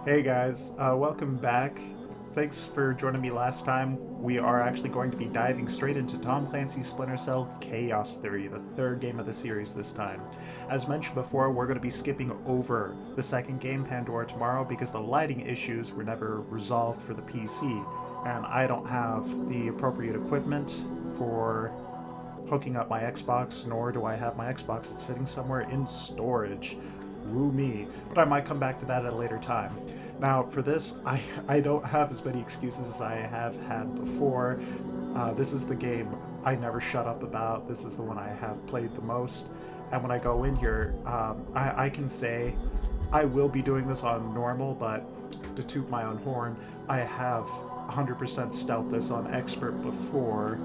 Hey guys, welcome back. Thanks for joining me last time. We are actually going to be diving straight into Tom Clancy's Splinter Cell Chaos Theory, the third game of the series this time. As mentioned before, we're going to be skipping over the second game, Pandora Tomorrow, because the lighting issues were never resolved for the PC, and I don't have the appropriate equipment for hooking up my Xbox, nor do I have my Xbox. It's sitting somewhere in storage. Woo me. But I might come back to that at a later time. Now, for this, I don't have as many excuses as I have had before. This is the game I never shut up about. This is the one I have played the most. And when I go in here, I can say I will be doing this on normal, but to toot my own horn, I have 100% stealth this on expert before.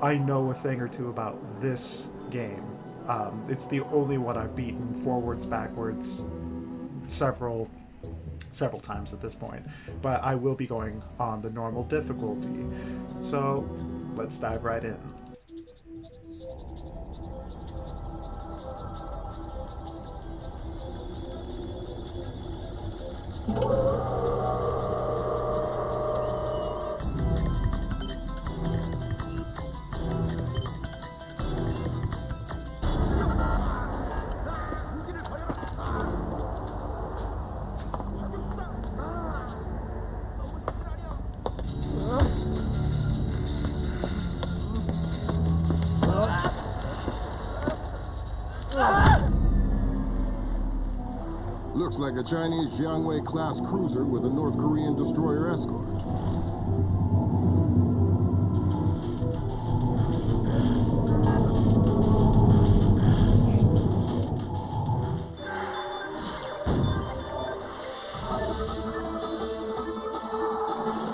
I know a thing or two about this game. It's the only one I've beaten forwards, backwards, several times at this point. But I will be going on the normal difficulty. So let's dive right in. Looks like a Chinese Jiangwei-class cruiser with a North Korean destroyer escort.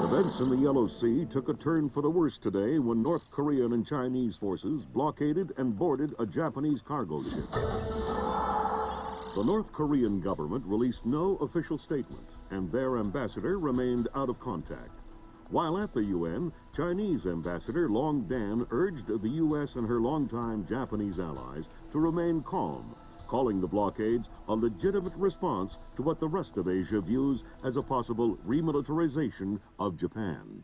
Events in the Yellow Sea took a turn for the worse today when North Korean and Chinese forces blockaded and boarded a Japanese cargo ship. The North Korean government released no official statement, and their ambassador remained out of contact. While at the UN, Chinese Ambassador Long Dan urged the U.S. and her longtime Japanese allies to remain calm, calling the blockades a legitimate response to what the rest of Asia views as a possible remilitarization of Japan.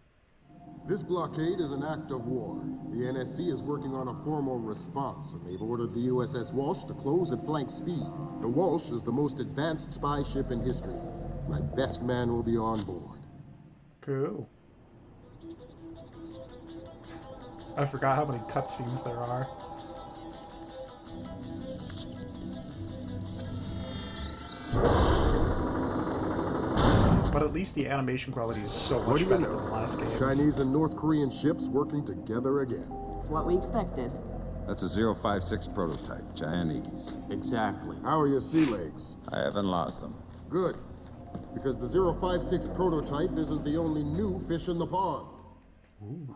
This blockade is an act of war. The NSC is working on a formal response, and they've ordered the USS Walsh to close at flank speed. The Walsh is the most advanced spy ship in history. My best man will be on board. Cool. I forgot how many cutscenes there are. But at least the animation quality is so much better than the last game. Chinese and North Korean ships working together again. It's what we expected. That's a 056 prototype, Chinese. Exactly. How are your sea legs? I haven't lost them. Good. Because the 056 prototype isn't the only new fish in the pond. Ooh.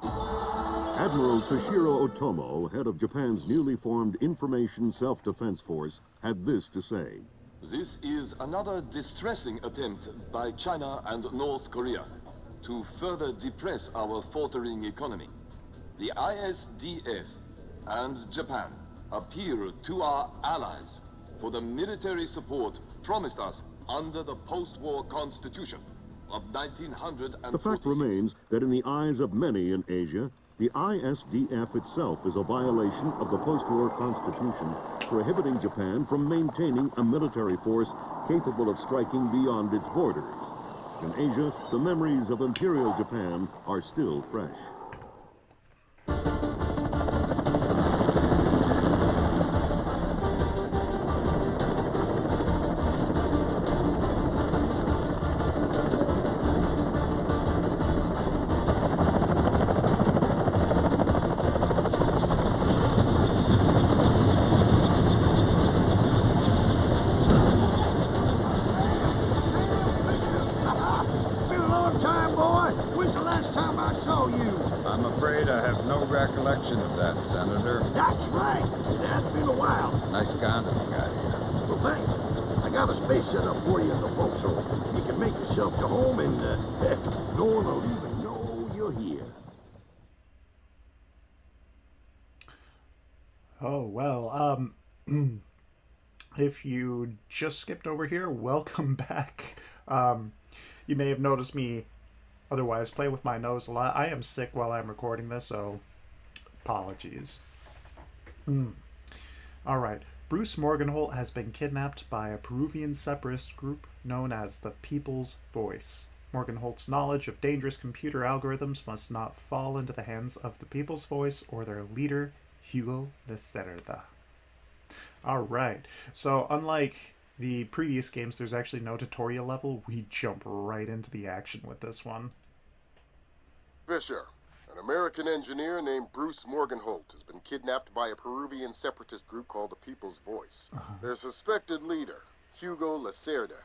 Admiral Toshiro Otomo, head of Japan's newly formed Information Self-Defense Force, had this to say. This is another distressing attempt by China and North Korea to further depress our faltering economy. The ISDF and Japan appeal to our allies for the military support promised us under the post-war constitution of 1946. The fact remains that in the eyes of many in Asia, the ISDF itself is a violation of the post-war constitution, prohibiting Japan from maintaining a military force capable of striking beyond its borders. In Asia, the memories of Imperial Japan are still fresh. I'm afraid I have no recollection of that, Senator. That's right. It has been a while. Nice condo you got here. Well, thanks. I got a space set up for you in the boat so you can make yourself to home and no one will even know you're here. Oh, well, if you just skipped over here, welcome back. You may have noticed me otherwise play with my nose a lot. I am sick while I'm recording this, so apologies. All right. Bruce Morgenholt has been kidnapped by a Peruvian separatist group known as the People's Voice. Morgenholt's knowledge of dangerous computer algorithms must not fall into the hands of the People's Voice or their leader, Hugo Lacerda. All right. So, unlike the previous games, there's actually no tutorial level. We jump right into the action with this one. Fisher, an American engineer named Bruce Morgenholt, has been kidnapped by a Peruvian separatist group called the People's Voice. Their suspected leader, Hugo Lacerda,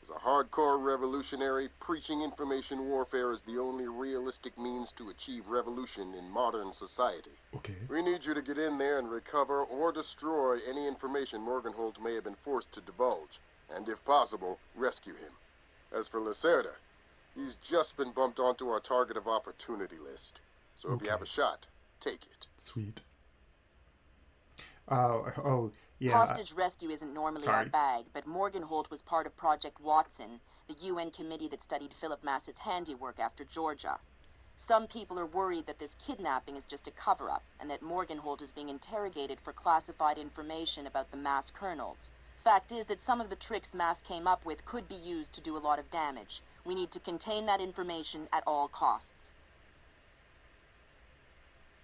is a hardcore revolutionary preaching information warfare as the only realistic means to achieve revolution in modern society. Okay. We need you to get in there and recover or destroy any information Morgenholt may have been forced to divulge, and if possible, rescue him. As for Lacerda, he's just been bumped onto our target of opportunity list. So if you have a shot, take it. Sweet. Yeah. Hostage rescue isn't normally our bag, but Morgenholt was part of Project Watson, the UN committee that studied Philip Mass's handiwork after Georgia. Some people are worried that this kidnapping is just a cover-up, and that Morgenholt is being interrogated for classified information about the Mass kernels. Fact is that some of the tricks Mass came up with could be used to do a lot of damage. We need to contain that information at all costs.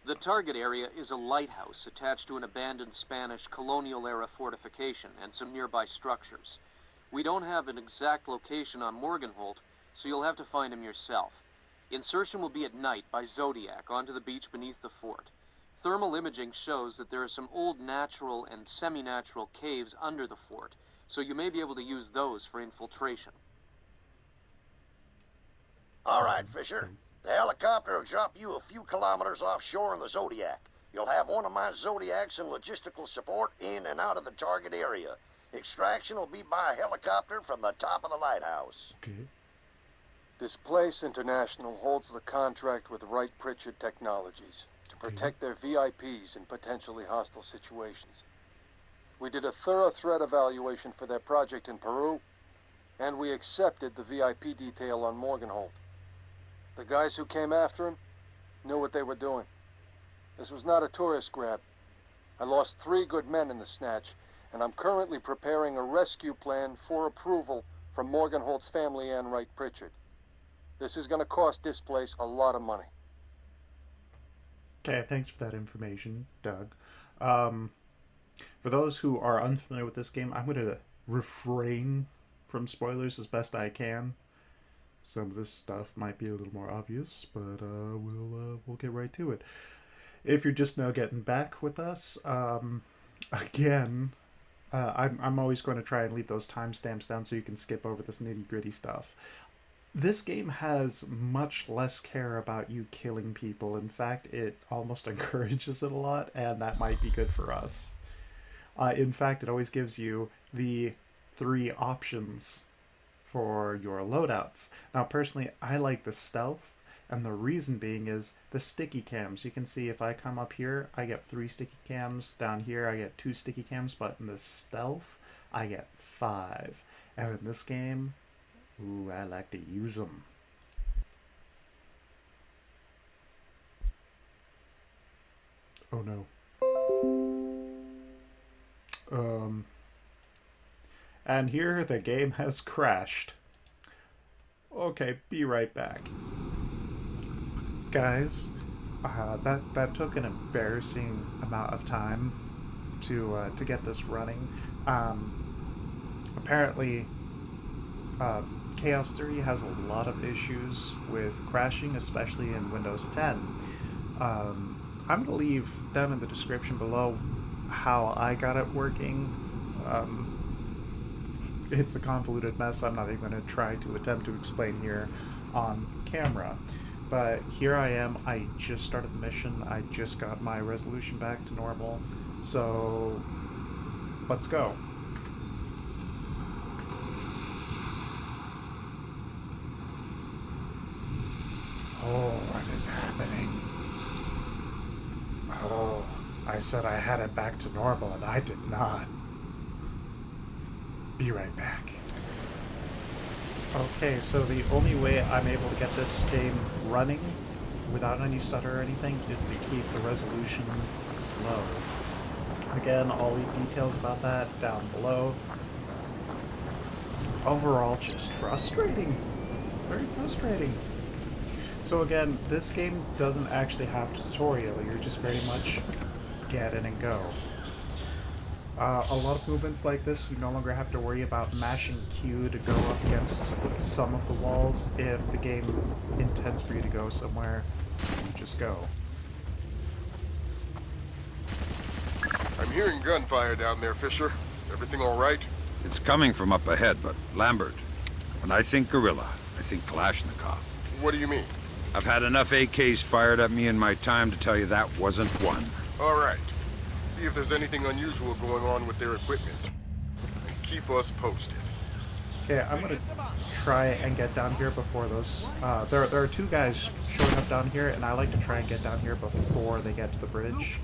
The target area is a lighthouse attached to an abandoned Spanish colonial-era fortification and some nearby structures. We don't have an exact location on Morgenholt, so you'll have to find him yourself. Insertion will be at night by Zodiac onto the beach beneath the fort. Thermal imaging shows that there are some old natural and semi-natural caves under the fort, so you may be able to use those for infiltration. All right, Fisher. The helicopter will drop you a few kilometers offshore in the Zodiac. You'll have one of my Zodiacs and logistical support in and out of the target area. Extraction will be by helicopter from the top of the lighthouse. Okay. Displace International holds the contract with Wright Pritchard Technologies to protect their VIPs in potentially hostile situations. We did a thorough threat evaluation for their project in Peru, and we accepted the VIP detail on Morgenholt. The guys who came after him knew what they were doing. This was not a tourist grab. I lost 3 good men in the snatch, and I'm currently preparing a rescue plan for approval from Morgenholt's family and Wright Pritchard. This is going to cost Displace a lot of money. Okay, thanks for that information, Doug. For those who are unfamiliar with this game, I'm going to refrain from spoilers as best I can. Some of this stuff might be a little more obvious, but we'll get right to it. If you're just now getting back with us, again, I'm always going to try and leave those timestamps down so you can skip over this nitty-gritty stuff. This game has much less care about you killing people. In fact, it almost encourages it a lot, and that might be good for us. In fact, it always gives you the 3 options for your loadouts. Now, personally, I like the stealth, and the reason being is the sticky cams. You can see if I come up here, I get 3 sticky cams. Down here, I get 2 sticky cams, but in the stealth, I get 5. And in this game, ooh, I like to use them. Oh no. And here the game has crashed. Okay, be right back. Guys, that took an embarrassing amount of time to get this running. Apparently, Chaos Theory has a lot of issues with crashing, especially in Windows 10. I'm going to leave down in the description below how I got it working. It's a convoluted mess. I'm not even going to try to attempt to explain here on camera. But here I am. I just started the mission. I just got my resolution back to normal. So, let's go. Oh, what is happening? Oh, I said I had it back to normal, and I did not. Be right back. Okay, so the only way I'm able to get this game running without any stutter or anything is to keep the resolution low. Again, I'll leave details about that down below. Overall, just frustrating. Very frustrating. So again, this game doesn't actually have a tutorial. You're just very much get in and go. A lot of movements like this, you no longer have to worry about mashing Q to go up against some of the walls. If the game intends for you to go somewhere, you just go. I'm hearing gunfire down there, Fisher. Everything all right? It's coming from up ahead, but Lambert, when I think gorilla, I think Kalashnikov. What do you mean? I've had enough AKs fired at me in my time to tell you that wasn't one. All right. See if there's anything unusual going on with their equipment. And keep us posted. Okay, I'm gonna try and get down here before those... there are two guys showing up down here, and I like to try and get down here before they get to the bridge.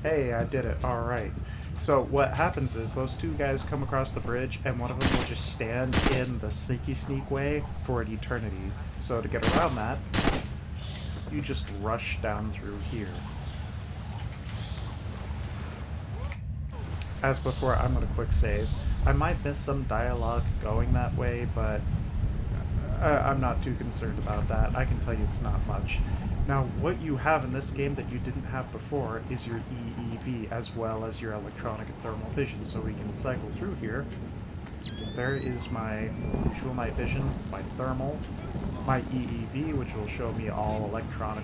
Hey, I did it. Alright. So what happens is those two guys come across the bridge, and one of them will just stand in the sneak way for an eternity. So to get around that, you just rush down through here. As before, I'm going to quick save. I might miss some dialogue going that way, but I'm not too concerned about that. I can tell you it's not much. Now, what you have in this game that you didn't have before is your EEV, as well as your electronic and thermal vision. So we can cycle through here. There is my visual night vision, my thermal, my EEV, which will show me all electronic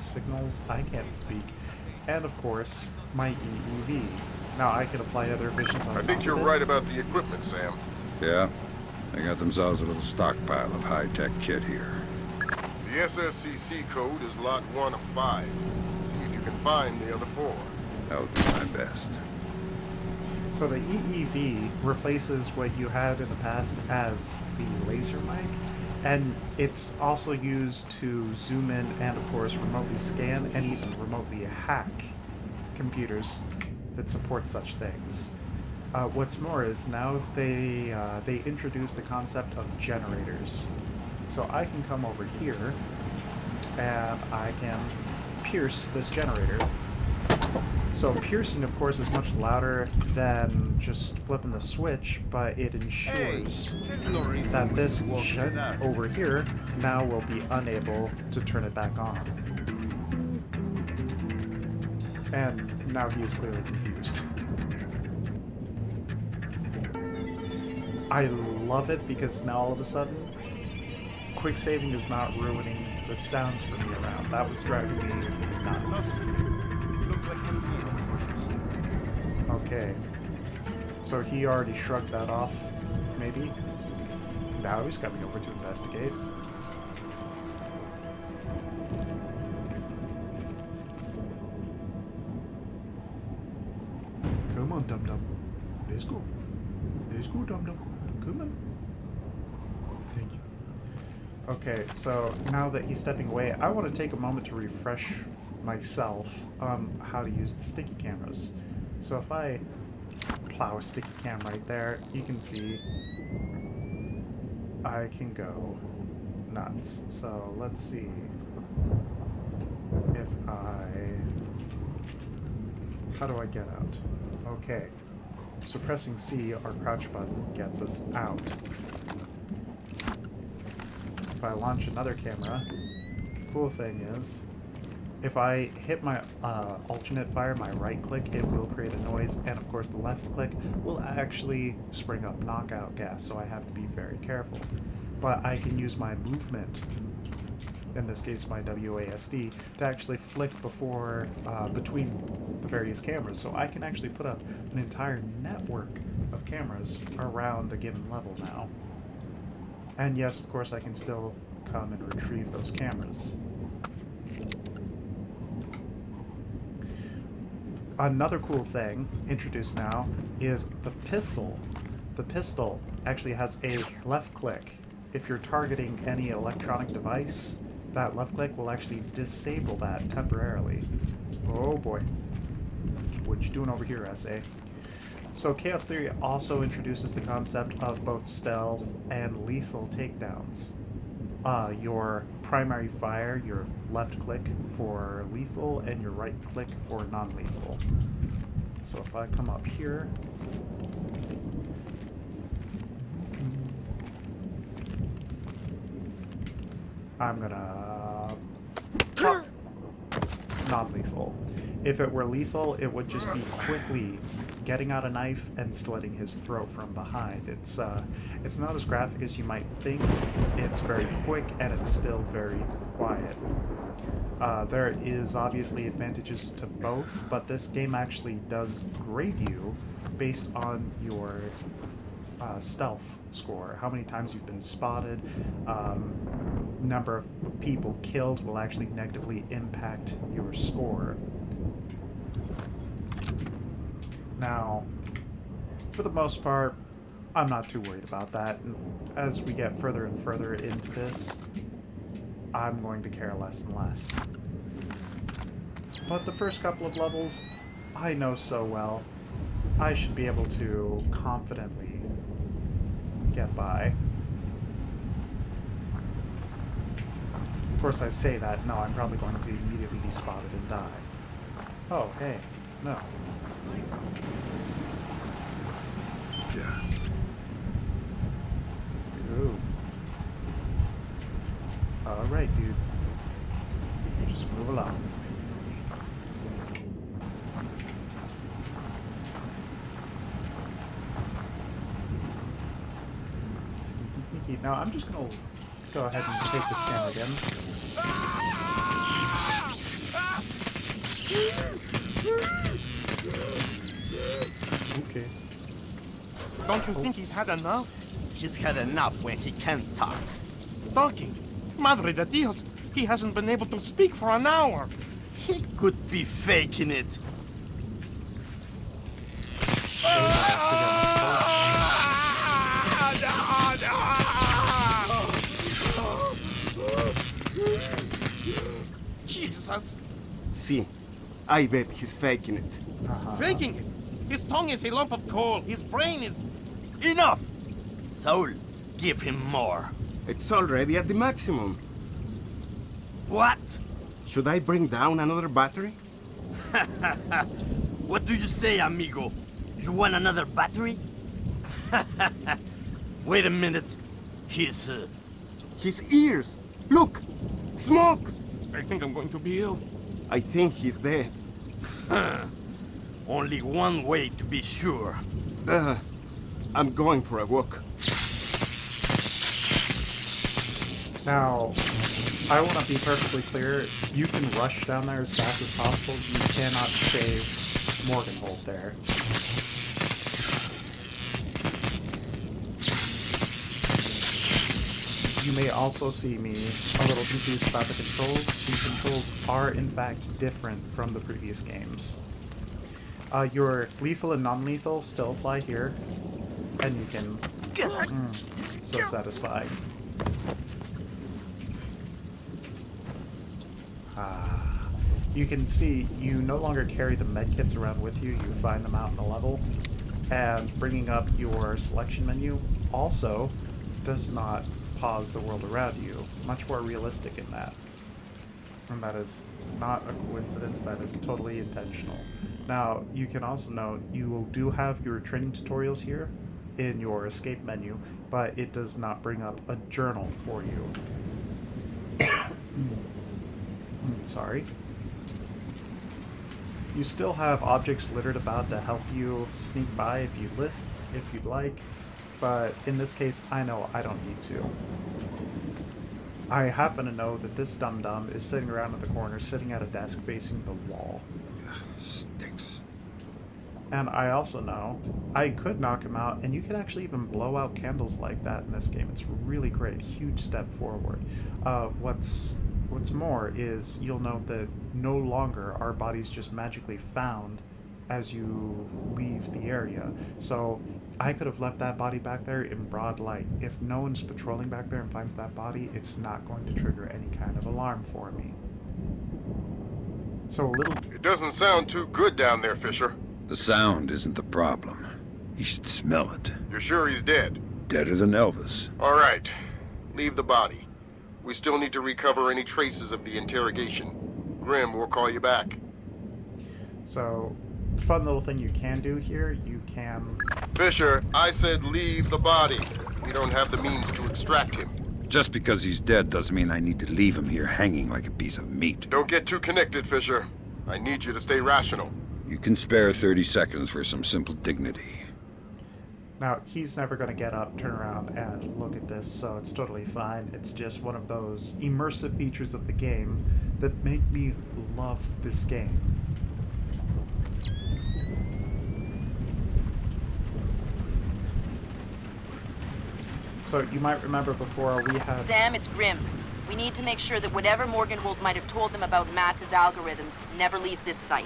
signals. I can't speak. And of course, my EEV. Now I can apply other visions on I think you're right about the equipment, Sam. Yeah? They got themselves a little stockpile of high-tech kit here. The SSCC code is lot 1 of 5. See if you can find the other 4. I'll do my best. So the EEV replaces what you had in the past as the laser mic, and it's also used to zoom in and of course remotely scan and even remotely hack computers that support such things. What's more is now they introduce the concept of generators. So I can come over here and I can pierce this generator. So piercing, of course, is much louder than just flipping the switch, but it ensures that this gen over here now will be unable to turn it back on. And now he is clearly confused. I love it because now all of a sudden, quick saving is not ruining the sounds for me around. That was driving me nuts. Okay. So he already shrugged that off, maybe? Now he's coming over to investigate. Come on, Dum-Dum. Let's go. Let's go, Dum-Dum. Come on. Thank you. Okay, so now that he's stepping away, I want to take a moment to refresh myself on how to use the sticky cameras. So if I plow a sticky cam right there, you can see I can go nuts. So let's see if how do I get out? Okay, so pressing C, our crouch button, gets us out. If I launch another camera, cool thing is, if I hit my alternate fire, my right click, it will create a noise, and of course the left click will actually spring up knockout gas, so I have to be very careful. But I can use my movement, in this case my WASD, to actually flick before, between the various cameras, so I can actually put up an entire network of cameras around a given level now. And yes, of course, I can still come and retrieve those cameras. Another cool thing introduced now is the pistol. The pistol actually has a left click. If you're targeting any electronic device, that left click will actually disable that temporarily. Oh boy. What you doing over here, SA? So Chaos Theory also introduces the concept of both stealth and lethal takedowns. Your primary fire, your left click for lethal and your right click for non-lethal. So if I come up here, I'm gonna pop non-lethal. If it were lethal, it would just be quickly getting out a knife and slitting his throat from behind. It's not as graphic as you might think. It's very quick and it's still very quiet. There is obviously advantages to both, but this game actually does grade you based on your stealth score. How many times you've been spotted, number of people killed will actually negatively impact your score. Now, for the most part, I'm not too worried about that. And as we get further and further into this, I'm going to care less and less. But the first couple of levels, I know so well. I should be able to confidently get by. Of course, I say that, no, I'm probably going to immediately be spotted and die. Oh, hey, no. Yeah. Ooh. Alright, dude. You just move along. Sneaky, sneaky. Now, I'm just gonna go ahead and take the scanner again. Okay. Don't you think he's had enough? He's had enough when he can't talk. Talking? Madre de Dios, he hasn't been able to speak for an hour. He could be faking it. Jesus. See, I bet he's faking it. Faking it? His tongue is a lump of coal. His brain is... Enough! Saul, give him more. It's already at the maximum. What? Should I bring down another battery? What do you say, amigo? You want another battery? Wait a minute. His ears! Look! Smoke! I think I'm going to be ill. I think he's dead. Only one way to be sure. I'm going for a walk. Now, I want to be perfectly clear. You can rush down there as fast as possible. You cannot save Morgenhold there. You may also see me a little confused about the controls. The controls are, in fact, different from the previous games. Your lethal and non-lethal still apply here, and you can... so satisfying. You can see you no longer carry the medkits around with you. You find them out in the level. And bringing up your selection menu also does not pause the world around you. Much more realistic in that. And that is not a coincidence. That is totally intentional. Now, you can also note you do have your training tutorials here in your escape menu, but it does not bring up a journal for you. Sorry. You still have objects littered about to help you sneak by if you'd like, but in this case, I know I don't need to. I happen to know that this dum-dum is sitting around in the corner, sitting at a desk facing the wall. Stinks. And I also know I could knock him out, and you can actually even blow out candles like that in this game. It's really great. Huge step forward. What's more is you'll note that no longer are bodies just magically found as you leave the area. So I could have left that body back there in broad light. If no one's patrolling back there and finds that body, it's not going to trigger any kind of alarm for me. So a little... It doesn't sound too good down there, Fisher. The sound isn't the problem. You should smell it. You're sure he's dead? Deader than Elvis. All right. Leave the body. We still need to recover any traces of the interrogation. Grim will call you back. So, fun little thing you can do here, you can... Fisher, I said leave the body. We don't have the means to extract him. Just because he's dead doesn't mean I need to leave him here hanging like a piece of meat. Don't get too connected, Fisher. I need you to stay rational. You can spare 30 seconds for some simple dignity. Now, he's never going to get up, turn around, and look at this, so it's totally fine. It's just one of those immersive features of the game that make me love this game. So, you might remember before we had... Sam, it's Grim. We need to make sure that whatever Morgenholt might have told them about Mass's algorithms never leaves this site.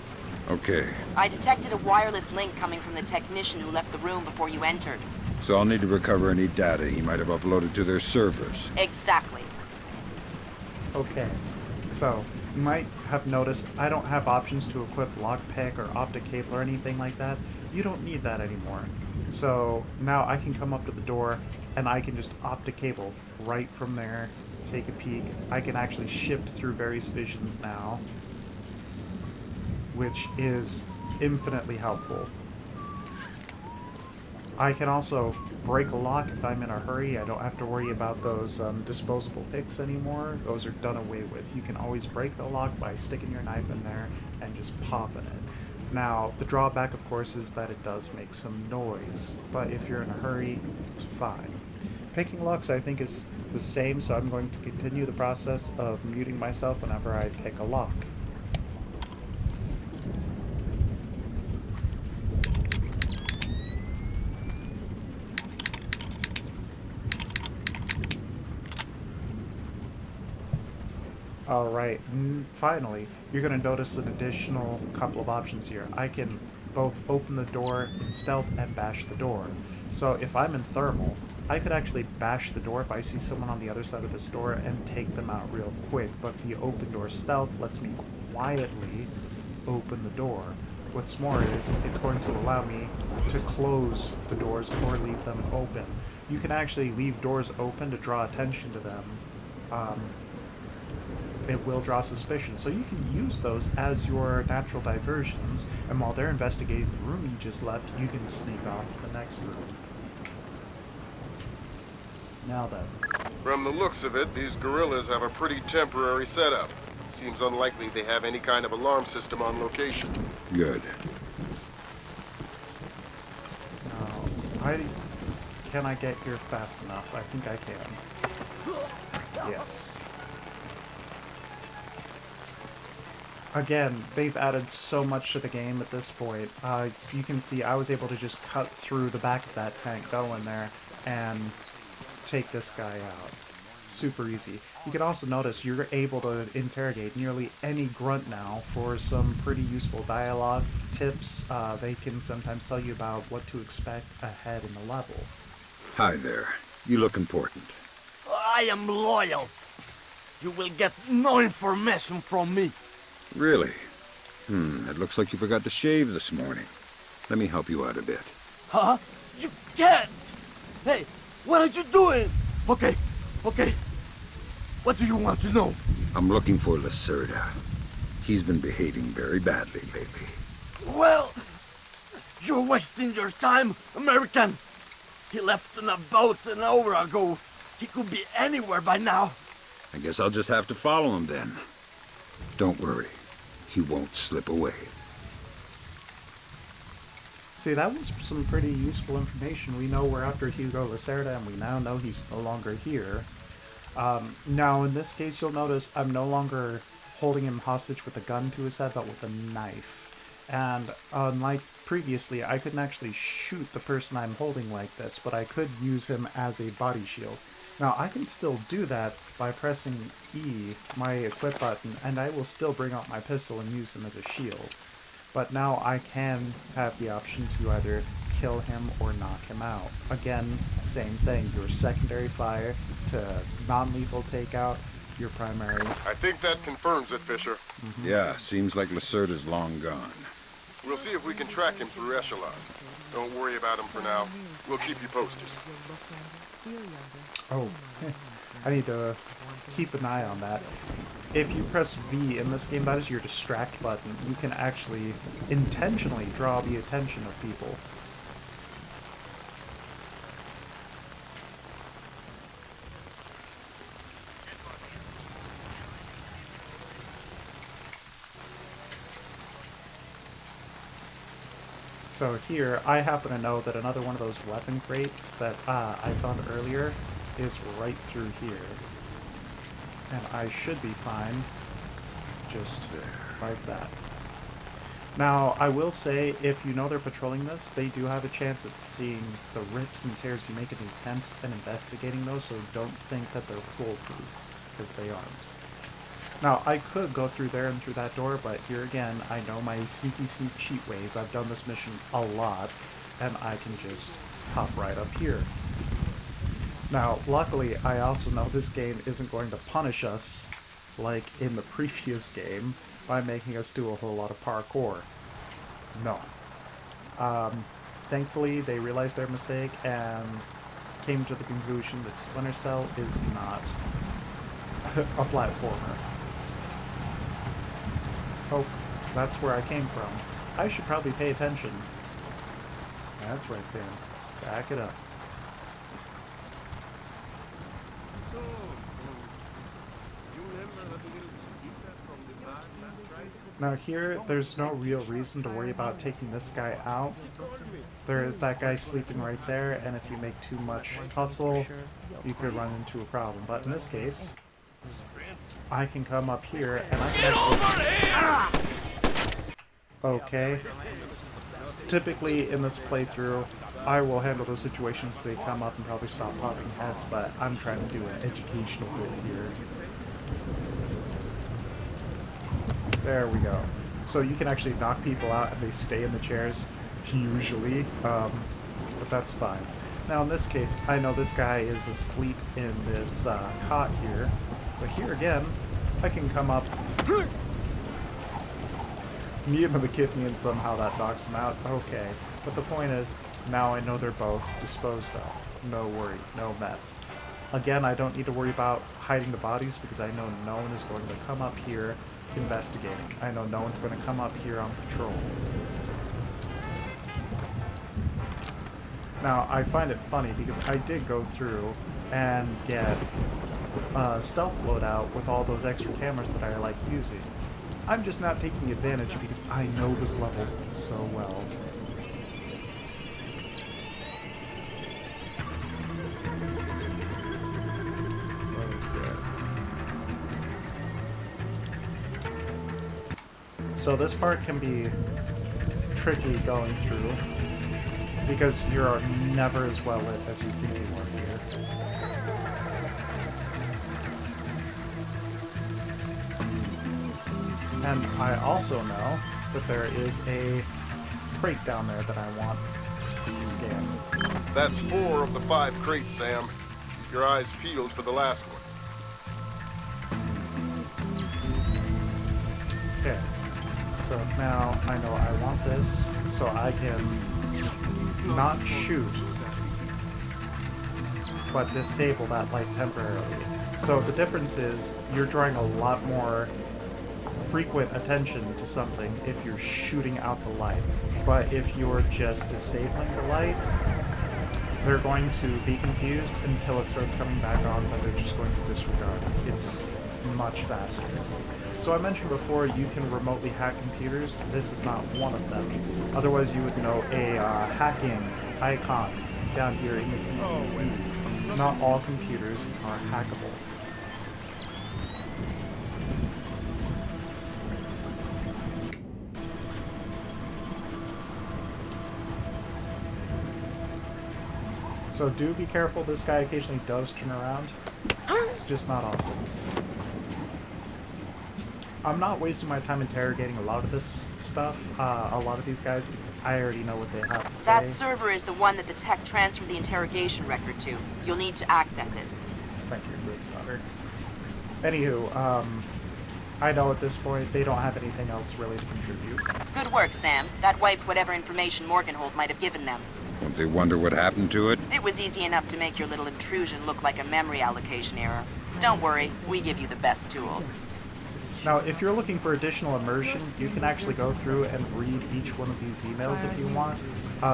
Okay. I detected a wireless link coming from the technician who left the room before you entered. So I'll need to recover any data he might have uploaded to their servers. Exactly. Okay. So, you might have noticed I don't have options to equip lockpick or optic cable or anything like that. You don't need that anymore. So, now I can come up to the door and I can just optic cable right from there, take a peek. I can actually shift through various visions now, which is infinitely helpful. I can also break a lock if I'm in a hurry. I don't have to worry about those disposable picks anymore. Those are done away with. You can always break the lock by sticking your knife in there and just popping it. Now, the drawback, of course, is that it does make some noise, but if you're in a hurry, it's fine. Picking locks, I think, is the same, so I'm going to continue the process of muting myself whenever I pick a lock. Alright, finally, you're going to notice an additional couple of options here. I can both open the door in stealth and bash the door. So if I'm in thermal, I could actually bash the door if I see someone on the other side of this door and take them out real quick, but the open door stealth lets me quietly open the door. What's more is, it's going to allow me to close the doors or leave them open. You can actually leave doors open to draw attention to them. It will draw suspicion, so you can use those as your natural diversions, and while they're investigating the room you just left, you can sneak off to the next room. Now then. From the looks of it, these guerrillas have a pretty temporary setup. Seems unlikely they have any kind of alarm system on location. Good. Now, can I get here fast enough? I think I can. Yes. Again, they've added so much to the game at this point. You can see I was able to just cut through the back of that tank, go in there, and take this guy out. Super easy. You can also notice you're able to interrogate nearly any grunt now for some pretty useful dialogue tips. They can sometimes tell you about what to expect ahead in the level. Hi there. You look important. I am loyal. You will get no information from me. Really? It looks like you forgot to shave this morning. Let me help you out a bit. Huh? You can't! Hey, what are you doing? Okay. What do you want to know? I'm looking for Lacerda. He's been behaving very badly lately. Well, you're wasting your time, American. He left on a boat an hour ago. He could be anywhere by now. I guess I'll just have to follow him then. Don't worry. He won't slip away. See, that was some pretty useful information. We know we're after Hugo Lacerda, and we now know he's no longer here. Now, in this case, you'll notice I'm no longer holding him hostage with a gun to his head, but with a knife. And unlike previously, I couldn't actually shoot the person I'm holding like this, but I could use him as a body shield. Now, I can still do that by pressing E, my equip button, and I will still bring out my pistol and use him as a shield. But now I can have the option to either kill him or knock him out. Again, same thing, your secondary fire to non-lethal takeout, your primary. I think that confirms it, Fisher. Yeah, seems like Lacerda's long gone. We'll see if we can track him through Echelon. Don't worry about him for now. We'll keep you posted. Oh, I need to keep an eye on that. If you press V in this game, that is your distract button. You can actually intentionally draw the attention of people. So here, I happen to know that another one of those weapon crates that I found earlier is right through here. And I should be fine just like that. Now, I will say, if you know they're patrolling this, they do have a chance at seeing the rips and tears you make in these tents and investigating those, so don't think that they're foolproof, because they aren't. Now, I could go through there and through that door, but here again, I know my sneaky cheat ways. I've done this mission a lot, and I can just hop right up here. Now, luckily, I also know this game isn't going to punish us, like in the previous game, by making us do a whole lot of parkour. No. Thankfully, they realized their mistake and came to the conclusion that Splinter Cell is not a platformer. Oh, that's where I came from. I should probably pay attention. That's right, Sam. Back it up. Now here, there's no real reason to worry about taking this guy out. There is that guy sleeping right there, and if you make too much hustle, you could run into a problem. But in this case, I can come up here, and I can actually... Okay. Typically, in this playthrough, I will handle those situations they come up and probably stop popping heads, but I'm trying to do an educational bit here. There we go. So you can actually knock people out and they stay in the chairs, usually, but that's fine. Now in this case, I know this guy is asleep in this cot here, but here again, I can come up, knee him in the kidney, and somehow that knocks him out. Okay, but the point is, now I know they're both disposed of. No worry, no mess. Again, I don't need to worry about hiding the bodies because I know no one is going to come up here investigating. I know no one's going to come up here on patrol. Now, I find it funny because I did go through and get a stealth loadout with all those extra cameras that I like using. I'm just not taking advantage because I know this level so well. So this part can be tricky going through because you're never as well lit as you think you are here. And I also know that there is a crate down there that I want to scan. That's 4 of the 5 crates, Sam. Keep your eyes peeled for the last one. Okay. So now I know I want this, so I can not shoot, but disable that light temporarily. So the difference is you're drawing a lot more frequent attention to something if you're shooting out the light. But if you're just disabling the light, they're going to be confused until it starts coming back on, but they're just going to disregard it. It's much faster. So I mentioned before you can remotely hack computers. This is not one of them. Otherwise you would know a hacking icon down here in the feed. Not all computers are hackable. So do be careful, this guy occasionally does turn around. It's just not often. I'm not wasting my time interrogating a lot of this stuff, a lot of these guys, because I already know what they have to say. That server is the one that the tech transferred the interrogation record to. You'll need to access it. Thank you, Brooks daughter. Anywho, I know at this point they don't have anything else really to contribute. Good work, Sam. That wiped whatever information Morgenhold might have given them. Don't they wonder what happened to it? It was easy enough to make your little intrusion look like a memory allocation error. Don't worry, we give you the best tools. Now, if you're looking for additional immersion, you can actually go through and read each one of these emails if you want.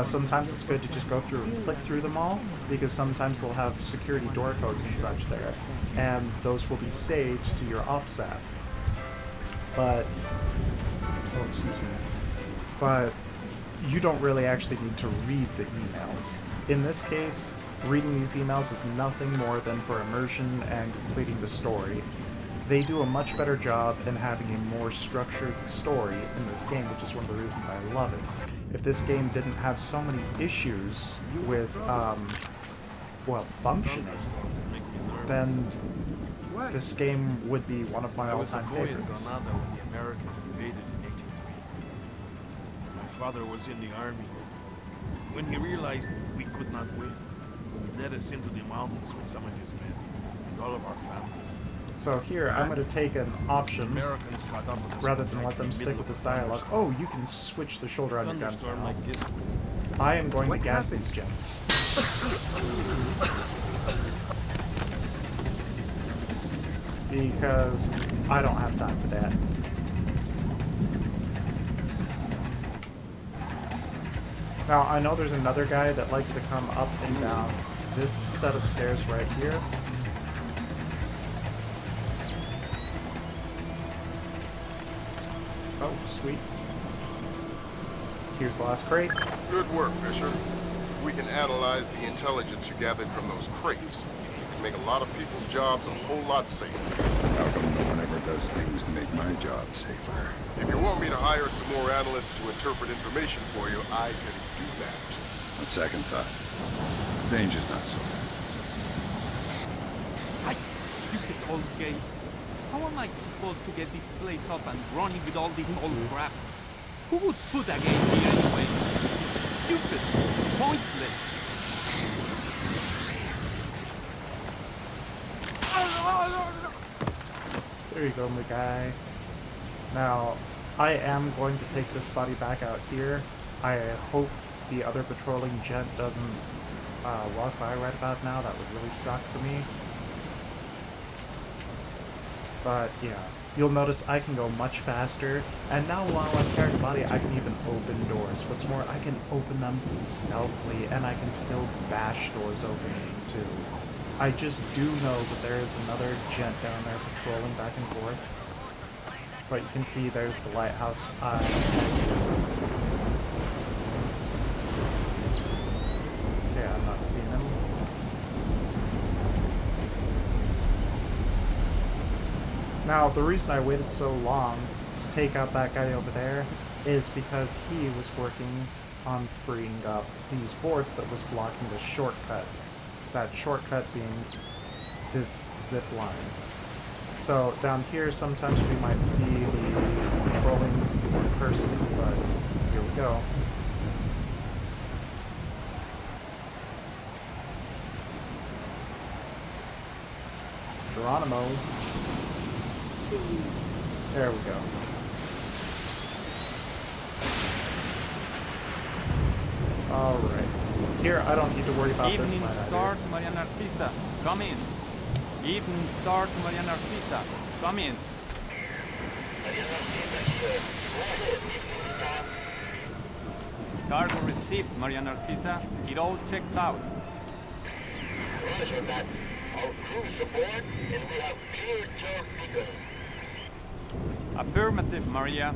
Sometimes it's good to just go through and click through them all, because sometimes they'll have security door codes and such there, and those will be saved to your ops app. But, oh, excuse me. But you don't really actually need to read the emails. In this case, reading these emails is nothing more than for immersion and completing the story. They do a much better job in having a more structured story in this game, which is one of the reasons I love it. If this game didn't have so many issues with, functioning, then this game would be one of my all-time favorites. When the Americans invaded in 1803. My father was in the army. When he realized we could not win, he led us into the mountains with some of his men and all of our families. So here, I'm going to take an option, rather than let them stick with this dialogue. Oh, you can switch the shoulder on your guns now. I am going to gas these jets. Because I don't have time for that. Now, I know there's another guy that likes to come up and down this set of stairs right here. Oh, sweet. Here's the last crate. Good work, Fisher. We can analyze the intelligence you gathered from those crates. We can make a lot of people's jobs a whole lot safer. How come no one ever does things to make my job safer? If you want me to hire some more analysts to interpret information for you, I can do that. On second thought, danger's not so bad. Stupid old gate. How am I supposed to get this place up and running with all this old crap? Who would put a game here anyway? It's stupid, pointless. There you go, my guy. Now, I am going to take this body back out here. I hope the other patrolling jet doesn't walk by right about now. That would really suck for me. But yeah, you'll notice I can go much faster, and now while I'm carrying the body, I can even open doors. What's more, I can open them stealthily, and I can still bash doors open too. I just do know that there is another jet down there patrolling back and forth. But you can see there's the lighthouse. Okay, I'm not seeing him. Now, the reason I waited so long to take out that guy over there is because he was working on freeing up these boards that was blocking the shortcut. That shortcut being this zip line. So down here, sometimes we might see the patrolling person, but here we go. Geronimo. There we go. Alright. Here, I don't need to worry about this line. Evening Star to Maria Narcisa. Come in. Evening Star to Maria Narcisa. Come in. Cargo received, Maria Narcisa. It all checks out. Roger that. Our crew's aboard, and we have cleared your beacon. Affirmative, Maria.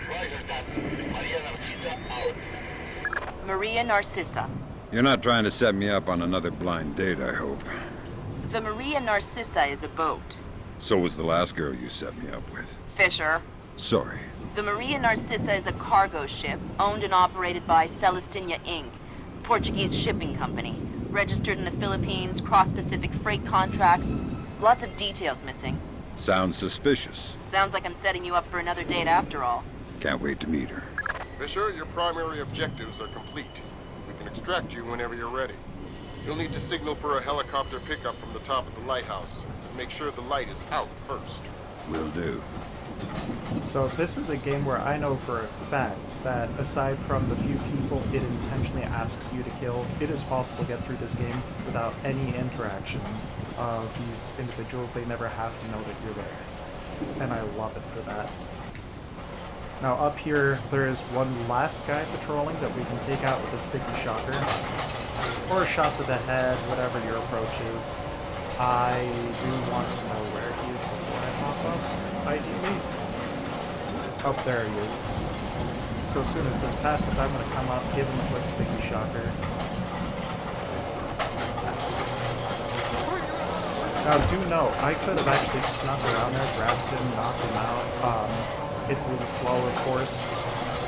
Roger that. Maria Narcisa out. Maria Narcisa. You're not trying to set me up on another blind date, I hope. The Maria Narcisa is a boat. So was the last girl you set me up with. Fisher. Sorry. The Maria Narcisa is a cargo ship owned and operated by Celestina Inc., Portuguese shipping company. Registered in the Philippines, cross-Pacific freight contracts. Lots of details missing. Sounds suspicious. Sounds like I'm setting you up for another date after all. Can't wait to meet her. Fisher, your primary objectives are complete. We can extract you whenever you're ready. You'll need to signal for a helicopter pickup from the top of the lighthouse, and make sure the light is out first. Will do. So this is a game where I know for a fact that aside from the few people it intentionally asks you to kill, it is possible to get through this game without any interaction of these individuals. They never have to know that you're there. And I love it for that. Now up here, there is one last guy patrolling that we can take out with a sticky shocker. Or a shot to the head, whatever your approach is. I do want to know where he is before I pop up, ideally. Oh, there he is. So as soon as this passes, I'm going to come up, give him a quick sticky shocker. Now, do note, I could have actually snuck around there, grabbed him, knocked him out. It's a little slow, of course,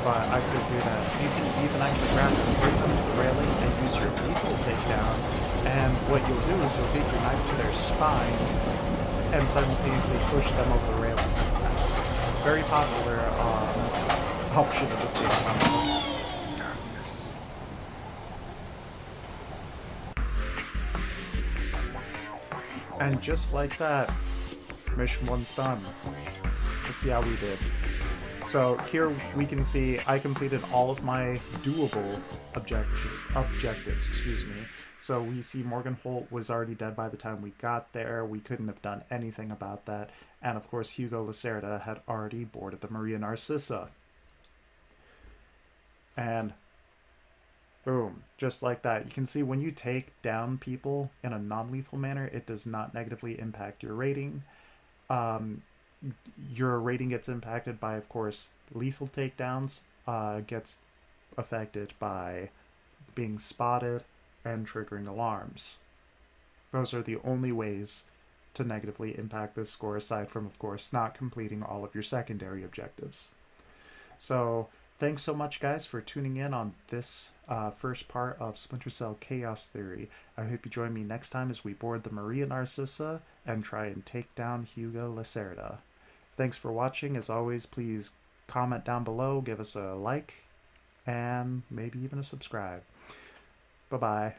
but I could do that. You can even actually grab them, bring them to the railing, and use your lethal takedown. And what you'll do is you'll take your knife to their spine and simultaneously push them over the railing. Very popular option of this game. And just like that, mission 1's done. Let's see how we did. So here we can see I completed all of my doable objectives. Excuse me. So we see Morgan Holt was already dead by the time we got there. We couldn't have done anything about that. And of course, Hugo Lacerda had already boarded the Maria Narcissa. And boom, just like that. You can see when you take down people in a non-lethal manner, it does not negatively impact your rating. Your rating gets impacted by, of course, lethal takedowns, gets affected by being spotted and triggering alarms. Those are the only ways to negatively impact this score, aside from, of course, not completing all of your secondary objectives. So thanks so much, guys, for tuning in on this first part of Splinter Cell Chaos Theory. I hope you join me next time as we board the Maria Narcissa and try and take down Hugo Lacerda. Thanks for watching. As always, please comment down below, give us a like, and maybe even a subscribe. Bye-bye.